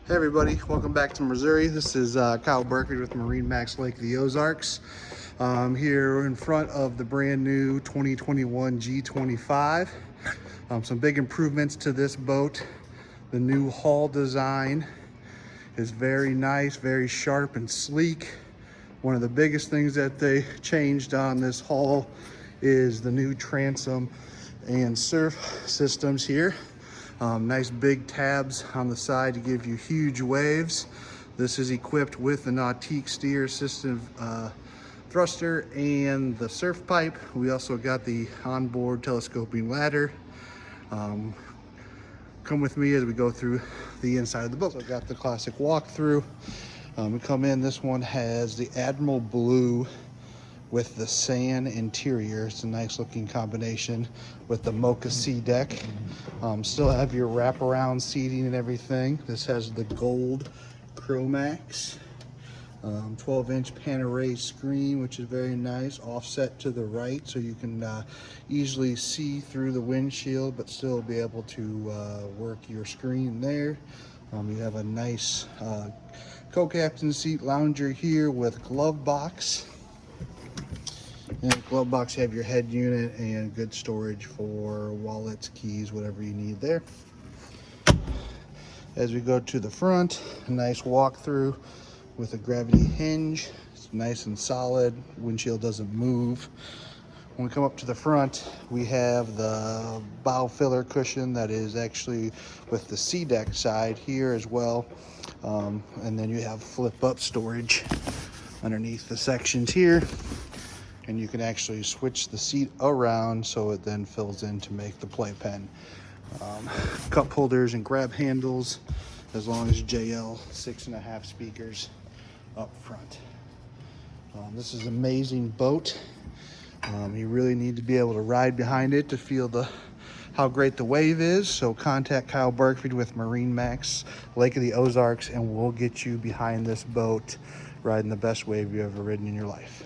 Hey everybody, welcome back to Missouri. This is Kyle Berkey with MarineMax Lake of the Ozarks. Here in front of the brand new 2021 G25. Some big improvements to this boat. The new hull design is very nice, very sharp and sleek. One of the biggest things that they changed on this hull is the new transom and surf systems here. Nice big tabs on the side to give you huge waves. This is equipped with the Nautique steer assistant thruster and the surf pipe. We also got the onboard telescoping ladder. Come with me as we go through the inside of the boat. So I've got the classic walkthrough. We come in, this one has the Admiral Blue with the sand interior. It's a nice looking combination with the mocha sea deck. Still have your wraparound seating and everything. This has the gold Chromax 12-inch Panerai screen, which is very nice, offset to the right, so you can easily see through the windshield but still be able to work your screen there. You have a nice co-captain seat lounger here with glove box. In the glove box, you have your head unit and good storage for wallets, keys, whatever you need there. As we go to the front, a nice walkthrough with a gravity hinge. It's nice and solid. Windshield doesn't move. When we come up to the front, we have the bow filler cushion that is actually with the sea deck side here as well. And then you have flip up storage underneath the sections here. And you can actually switch the seat around so it then fills in to make the playpen. Cup holders and grab handles, as long as JL 6.5 speakers up front. This is an amazing boat. You really need to be able to ride behind it to feel how great the wave is. So contact Kyle Berkfield with MarineMax Lake of the Ozarks and we'll get you behind this boat riding the best wave you've ever ridden in your life.